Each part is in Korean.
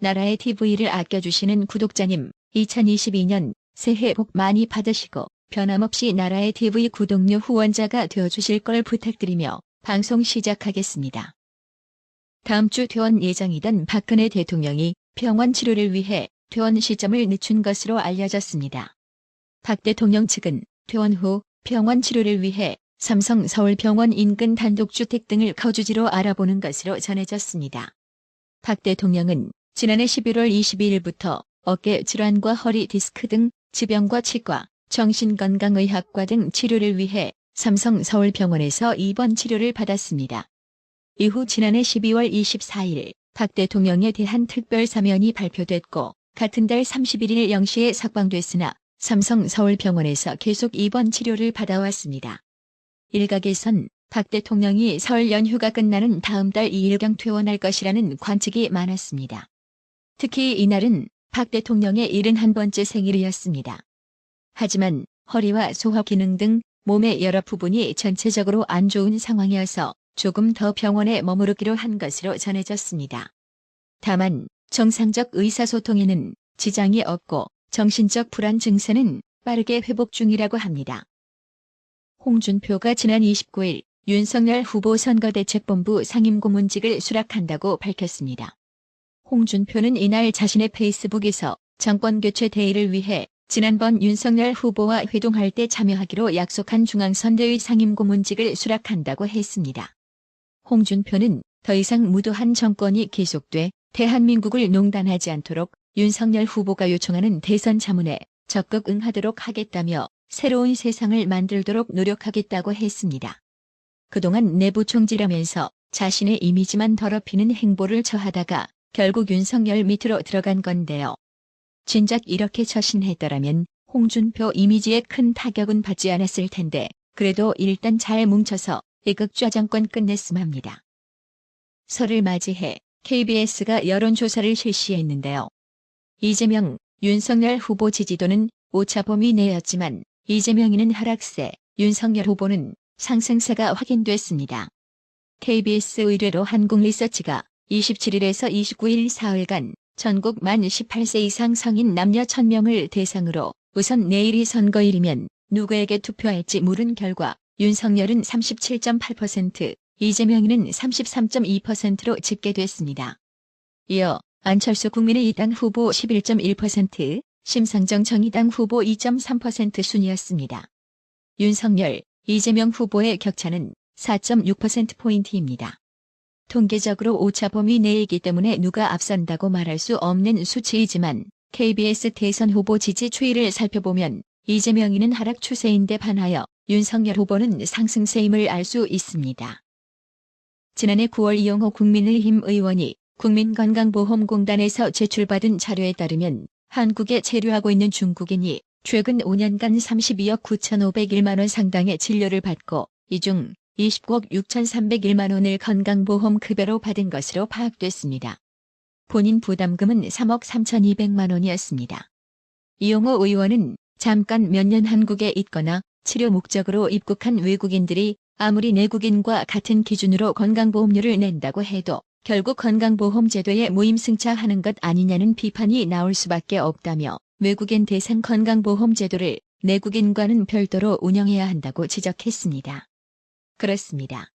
나라의 TV를 아껴주시는 구독자님, 2022년 새해 복 많이 받으시고 변함없이 나라의 TV 구독료 후원자가 되어주실 걸 부탁드리며 방송 시작하겠습니다. 다음 주 퇴원 예정이던 박근혜 대통령이 병원 치료를 위해 퇴원 시점을 늦춘 것으로 알려졌습니다. 박 대통령 측은 퇴원 후 병원 치료를 위해 삼성 서울병원 인근 단독주택 등을 거주지로 알아보는 것으로 전해졌습니다. 박 대통령은 지난해 11월 22일부터 어깨 질환과 허리 디스크 등 지병과 치과, 정신건강의학과 등 치료를 위해 삼성 서울병원에서 입원 치료를 받았습니다. 이후 지난해 12월 24일 박 대통령에 대한 특별사면이 발표됐고 같은 달 31일 0시에 석방됐으나 삼성 서울병원에서 계속 입원 치료를 받아왔습니다. 일각에선 박 대통령이 설 연휴가 끝나는 다음 달 2일경 퇴원할 것이라는 관측이 많았습니다. 특히 이날은 박 대통령의 71번째 생일이었습니다. 하지만 허리와 소화 기능 등 몸의 여러 부분이 전체적으로 안 좋은 상황이어서 조금 더 병원에 머무르기로 한 것으로 전해졌습니다. 다만 정상적 의사소통에는 지장이 없고 정신적 불안 증세는 빠르게 회복 중이라고 합니다. 홍준표가 지난 29일 윤석열 후보 선거대책본부 상임고문직을 수락한다고 밝혔습니다. 홍준표는 이날 자신의 페이스북에서 정권교체 대의를 위해 지난번 윤석열 후보와 회동할 때 참여하기로 약속한 중앙선대위 상임고문직을 수락한다고 했습니다. 홍준표는 더 이상 무도한 정권이 계속돼 대한민국을 농단하지 않도록 윤석열 후보가 요청하는 대선 자문에 적극 응하도록 하겠다며 새로운 세상을 만들도록 노력하겠다고 했습니다. 그동안 내부 총질하면서 자신의 이미지만 더럽히는 행보를 처하다가 결국 윤석열 밑으로 들어간 건데요. 진작 이렇게 처신했더라면 홍준표 이미지에 큰 타격은 받지 않았을 텐데 그래도 일단 잘 뭉쳐서 이극좌정권 끝냈음 합니다. 설을 맞이해 KBS가 여론조사를 실시했는데요. 이재명, 윤석열 후보 지지도는 오차범위 내였지만 이재명이는 하락세, 윤석열 후보는 상승세가 확인됐습니다. KBS 의뢰로 한국리서치가 27일에서 29일 사흘간 전국 만 18세 이상 성인 남녀 1000명을 대상으로 우선 내일이 선거일이면 누구에게 투표할지 물은 결과 윤석열은 37.8%, 이재명이는 33.2%로 집계됐습니다. 이어 안철수 국민의당 후보 11.1%, 심상정 정의당 후보 2.3% 순이었습니다. 윤석열, 이재명 후보의 격차는 4.6%포인트입니다. 통계적으로 오차범위 내이기 때문에 누가 앞선다고 말할 수 없는 수치이지만 KBS 대선 후보 지지 추이를 살펴보면 이재명이는 하락 추세인데 반하여 윤석열 후보는 상승세임을 알 수 있습니다. 지난해 9월 이용호 국민의힘 의원이 국민건강보험공단에서 제출받은 자료에 따르면 한국에 체류하고 있는 중국인이 최근 5년간 32억 9,501만 원 상당의 진료를 받고 이 중 29억 6,301만 원을 건강보험 급여로 받은 것으로 파악됐습니다. 본인 부담금은 3억 3,200만 원이었습니다. 이용호 의원은 잠깐 몇 년 한국에 있거나 치료 목적으로 입국한 외국인들이 아무리 내국인과 같은 기준으로 건강보험료를 낸다고 해도 결국 건강보험제도에 무임승차하는 것 아니냐는 비판이 나올 수밖에 없다며 외국인 대상 건강보험제도를 내국인과는 별도로 운영해야 한다고 지적했습니다. 그렇습니다.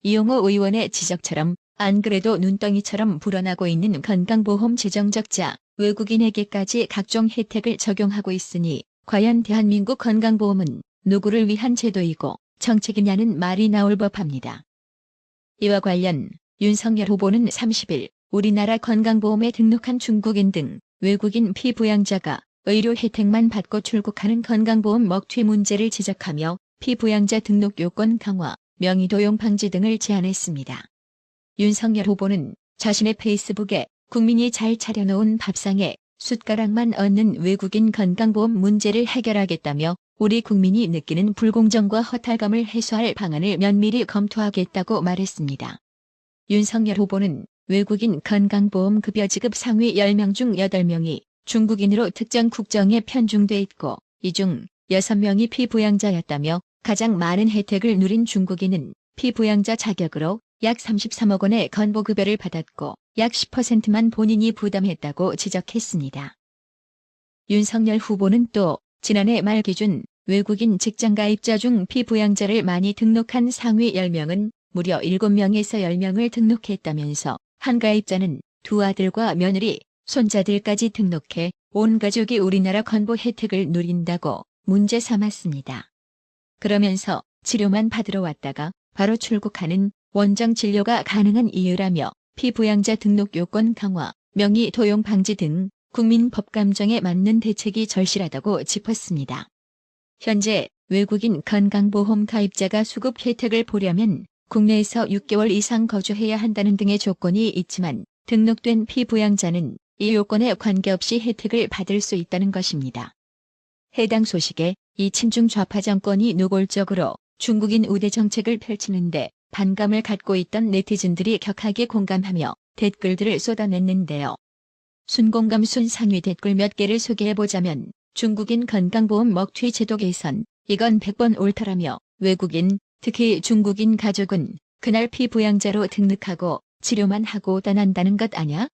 이용호 의원의 지적처럼 안 그래도 눈덩이처럼 불어나고 있는 건강보험 재정 적자, 외국인에게까지 각종 혜택을 적용하고 있으니 과연 대한민국 건강보험은 누구를 위한 제도이고 정책이냐는 말이 나올 법합니다. 이와 관련 윤석열 후보는 30일 우리나라 건강보험에 등록한 중국인 등 외국인 피부양자가 의료 혜택만 받고 출국하는 건강보험 먹튀 문제를 지적하며 피부양자 등록 요건 강화, 명의도용 방지 등을 제안했습니다. 윤석열 후보는 자신의 페이스북에 국민이 잘 차려놓은 밥상에 숟가락만 얹는 외국인 건강보험 문제를 해결하겠다며 우리 국민이 느끼는 불공정과 허탈감을 해소할 방안을 면밀히 검토하겠다고 말했습니다. 윤석열 후보는 외국인 건강보험 급여 지급 상위 10명 중 8명이 중국인으로 특정 국정에 편중돼 있고 이 중 6명이 피부양자였다며 가장 많은 혜택을 누린 중국인은 피부양자 자격으로 약 33억 원의 건보급여를 받았고 약 10%만 본인이 부담했다고 지적했습니다. 윤석열 후보는 또 지난해 말 기준 외국인 직장가입자 중 피부양자를 많이 등록한 상위 10명은 무려 7명에서 10명을 등록했다면서 한 가입자는 두 아들과 며느리, 손자들까지 등록해 온 가족이 우리나라 건보 혜택을 누린다고 문제 삼았습니다. 그러면서 치료만 받으러 왔다가 바로 출국하는 원정 진료가 가능한 이유라며 피부양자 등록 요건 강화, 명의 도용 방지 등 국민 법감정에 맞는 대책이 절실하다고 짚었습니다. 현재 외국인 건강보험 가입자가 수급 혜택을 보려면 국내에서 6개월 이상 거주해야 한다는 등의 조건이 있지만 등록된 피부양자는 이 요건에 관계없이 혜택을 받을 수 있다는 것입니다. 해당 소식에 이 친중 좌파 정권이 노골적으로 중국인 우대 정책을 펼치는데 반감을 갖고 있던 네티즌들이 격하게 공감하며 댓글들을 쏟아냈는데요. 순공감 순상위 댓글 몇 개를 소개해보자면 중국인 건강보험 먹튀 제도 개선, 이건 100번 옳다라며 외국인, 특히 중국인 가족은 그날 피부양자로 등록하고 치료만 하고 떠난다는 것 아냐?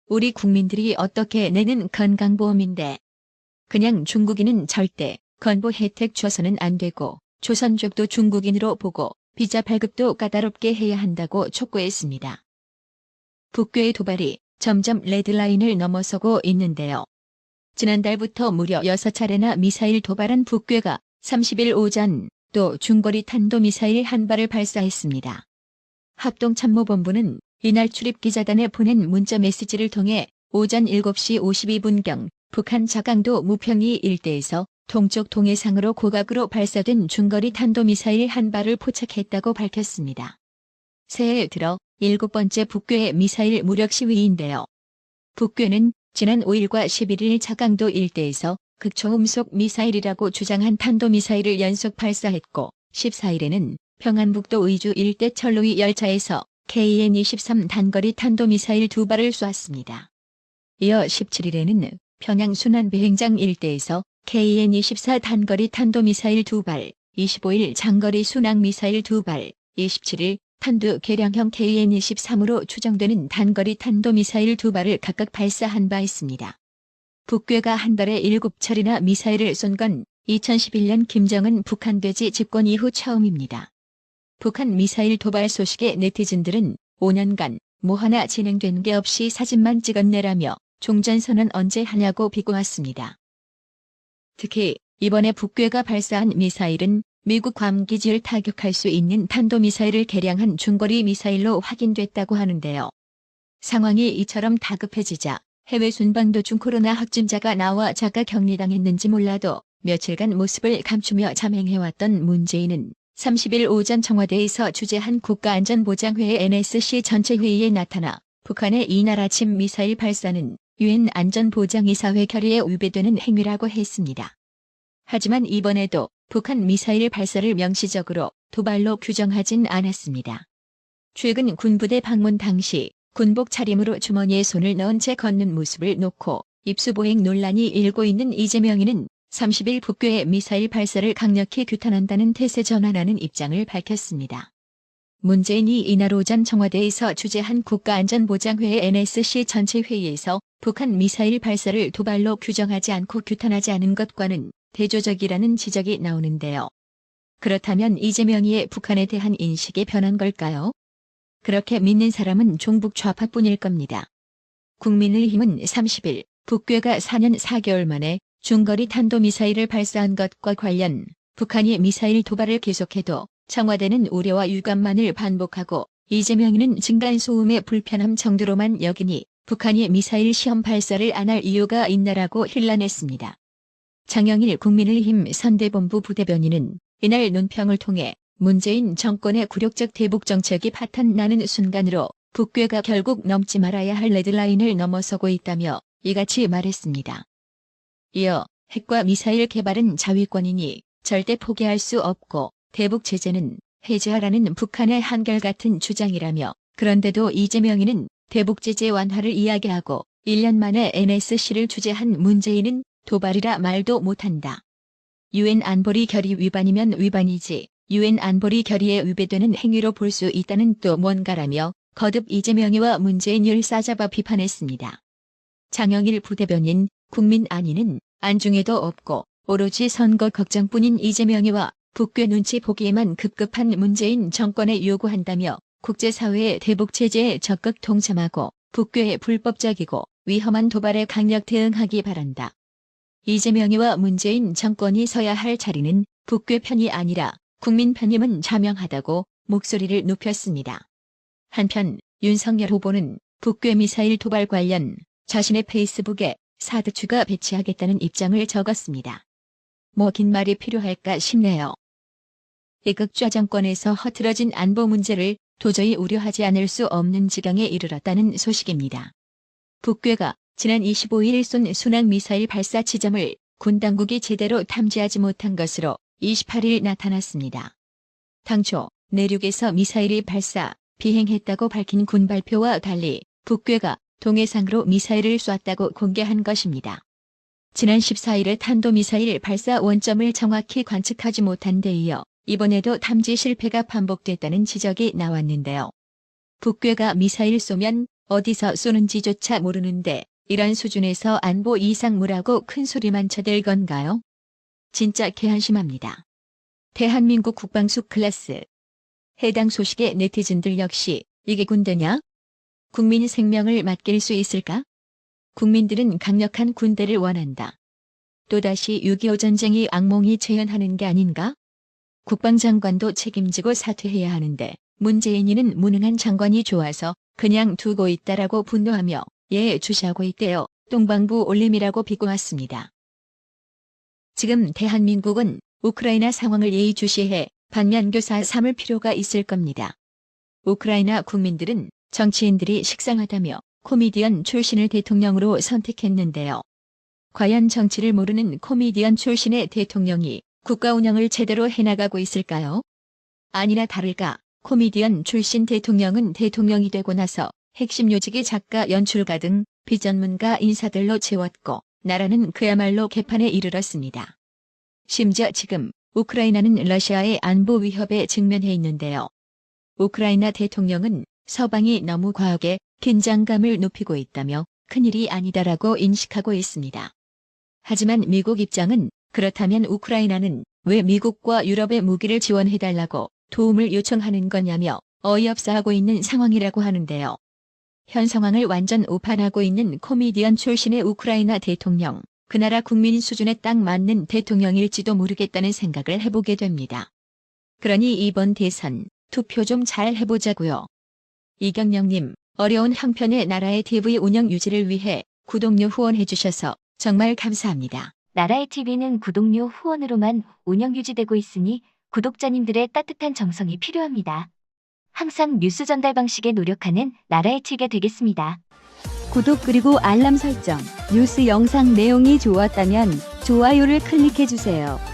우리 국민들이 어떻게 내는 건강보험인데. 그냥 중국인은 절대 건보 혜택 줘서는 안 되고 조선족도 중국인으로 보고 비자 발급도 까다롭게 해야 한다고 촉구했습니다. 북괴의 도발이 점점 레드라인을 넘어서고 있는데요. 지난달부터 무려 6차례나 미사일 도발한 북괴가 30일 오전 또 중거리 탄도미사일 한 발을 발사했습니다. 합동참모본부는 이날 출입기자단에 보낸 문자 메시지를 통해 오전 7시 52분경 북한 자강도 무평이 일대에서 동쪽 동해상으로 고각으로 발사된 중거리 탄도미사일 한 발을 포착했다고 밝혔습니다. 새해 들어 7번째 북괴의 미사일 무력 시위인데요. 북괴는 지난 5일과 11일 자강도 일대에서 극초음속 미사일이라고 주장한 탄도미사일을 연속 발사했고 14일에는 평안북도 의주 일대 철로위 열차에서 KN-23 단거리 탄도미사일 2발을 쏘았습니다. 이어 17일에는 평양 순안비행장 일대에서 KN-24 단거리 탄도미사일 2발, 25일 장거리 순항미사일 2발, 27일 탄두 개량형 KN-23으로 추정되는 단거리 탄도미사일 2발을 각각 발사한 바 있습니다. 북괴가 한 달에 7차례나 미사일을 쏜 건 2011년 김정은 북한 돼지 집권 이후 처음입니다. 북한 미사일 도발 소식에 네티즌들은 5년간 뭐 하나 진행된 게 없이 사진만 찍었네라며 종전선언 언제 하냐고 비꼬았습니다. 특히 이번에 북괴가 발사한 미사일은 미국 괌 기지를 타격할 수 있는 탄도미사일을 개량한 중거리 미사일로 확인됐다고 하는데요. 상황이 이처럼 다급해지자 해외 순방 도중 코로나 확진자가 나와 자가 격리당했는지 몰라도 며칠간 모습을 감추며 자맹해왔던 문재인은 30일 오전 청와대에서 주재한 국가안전보장회의 NSC 전체회의에 나타나 북한의 이날 아침 미사일 발사는 유엔 안전보장이사회 결의에 위배되는 행위라고 했습니다. 하지만 이번에도 북한 미사일 발사를 명시적으로 도발로 규정하진 않았습니다. 최근 군부대 방문 당시 군복 차림으로 주머니에 손을 넣은 채 걷는 모습을 놓고 입수보행 논란이 일고 있는 이재명이는 30일 북괴의 미사일 발사를 강력히 규탄한다는 태세 전환하는 입장을 밝혔습니다. 문재인이 이날 오전 청와대에서 주재한 국가안전보장회의 NSC 전체회의에서 북한 미사일 발사를 도발로 규정하지 않고 규탄하지 않은 것과는 대조적이라는 지적이 나오는데요. 그렇다면 이재명이의 북한에 대한 인식이 변한 걸까요? 그렇게 믿는 사람은 종북 좌파뿐일 겁니다. 국민의힘은 30일 북괴가 4년 4개월 만에 중거리 탄도미사일을 발사한 것과 관련 북한이 미사일 도발을 계속해도 청와대는 우려와 유감만을 반복하고 이재명이는 층간소음의 불편함 정도로만 여기니 북한이 미사일 시험 발사를 안 할 이유가 있나라고 hir난했습니다. 장영일 국민의힘 선대본부 부대변인은 이날 논평을 통해 문재인 정권의 굴욕적 대북 정책이 파탄나는 순간으로 북괴가 결국 넘지 말아야 할 레드라인을 넘어서고 있다며 이같이 말했습니다. 이어 핵과 미사일 개발은 자위권이니 절대 포기할 수 없고 대북 제재는 해제하라는 북한의 한결같은 주장이라며 그런데도 이재명이는 대북 제재 완화를 이야기하고 1년 만에 NSC를 주재한 문재인은 도발이라 말도 못한다. 유엔 안보리 결의 위반이면 위반이지 유엔 안보리 결의에 위배되는 행위로 볼 수 있다는 또 뭔가라며 거듭 이재명이와 문재인을 싸잡아 비판했습니다. 장영일 부대변인 국민 안위는 안중에도 없고 오로지 선거 걱정뿐인 이재명이와 북괴 눈치 보기에만 급급한 문재인 정권에 요구한다며 국제사회의 대북체제에 적극 동참하고 북괴의 불법적이고 위험한 도발에 강력 대응하기 바란다. 이재명이와 문재인 정권이 서야 할 자리는 북괴 편이 아니라 국민 편임은 자명하다고 목소리를 높였습니다. 한편 윤석열 후보는 북괴 미사일 도발 관련 자신의 페이스북에 사드추가 배치하겠다는 입장을 적었습니다. 뭐 긴 말이 필요할까 싶네요. 이극좌 정권에서 허틀어진 안보 문제를 도저히 우려하지 않을 수 없는 지경에 이르렀다는 소식입니다. 북괴가 지난 25일 쏜 순항미사일 발사 지점을 군 당국이 제대로 탐지하지 못한 것으로 28일 나타났습니다. 당초 내륙에서 미사일이 발사, 비행했다고 밝힌 군 발표와 달리 북괴가 동해상으로 미사일을 쐈다고 공개한 것입니다. 지난 14일에 탄도미사일 발사 원점을 정확히 관측하지 못한 데 이어 이번에도 탐지 실패가 반복됐다는 지적이 나왔는데요. 북괴가 미사일 쏘면 어디서 쏘는지조차 모르는데 이런 수준에서 안보 이상무라고 큰 소리만 쳐댈 건가요? 진짜 개한심합니다. 대한민국 국방수 클래스. 해당 소식에 네티즌들 역시 이게 군대냐? 국민 생명을 맡길 수 있을까? 국민들은 강력한 군대를 원한다. 또다시 6.25 전쟁이 악몽이 재현하는 게 아닌가? 국방장관도 책임지고 사퇴해야 하는데 문재인이는 무능한 장관이 좋아서 그냥 두고 있다라고 분노하며 예주시하고 있대요. 똥방부 올림이라고 비꼬았습니다. 지금 대한민국은 우크라이나 상황을 예의주시해 반면교사 삼을 필요가 있을 겁니다. 우크라이나 국민들은 정치인들이 식상하다며 코미디언 출신을 대통령으로 선택했는데요. 과연 정치를 모르는 코미디언 출신의 대통령이 국가 운영을 제대로 해나가고 있을까요? 아니나 다를까 코미디언 출신 대통령은 대통령이 되고 나서 핵심 요직의 작가, 연출가 등 비전문가 인사들로 채웠고 나라는 그야말로 개판에 이르렀습니다. 심지어 지금 우크라이나는 러시아의 안보 위협에 직면해 있는데요. 우크라이나 대통령은 서방이 너무 과하게 긴장감을 높이고 있다며 큰일이 아니다라고 인식하고 있습니다. 하지만 미국 입장은 그렇다면 우크라이나는 왜 미국과 유럽의 무기를 지원해달라고 도움을 요청하는 거냐며 어이없어하고 있는 상황이라고 하는데요. 현 상황을 완전 오판하고 있는 코미디언 출신의 우크라이나 대통령, 그 나라 국민 수준에 딱 맞는 대통령일지도 모르겠다는 생각을 해보게 됩니다. 그러니 이번 대선 투표 좀 잘 해보자고요. 이경영님, 어려운 형편의 나라의 TV 운영 유지를 위해 구독료 후원해주셔서 정말 감사합니다. 나라의 TV는 구독료 후원으로만 운영 유지되고 있으니 구독자님들의 따뜻한 정성이 필요합니다. 항상 뉴스 전달 방식에 노력하는 나라의 TV가 되겠습니다. 구독 그리고 알람 설정, 뉴스 영상 내용이 좋았다면 좋아요를 클릭해주세요.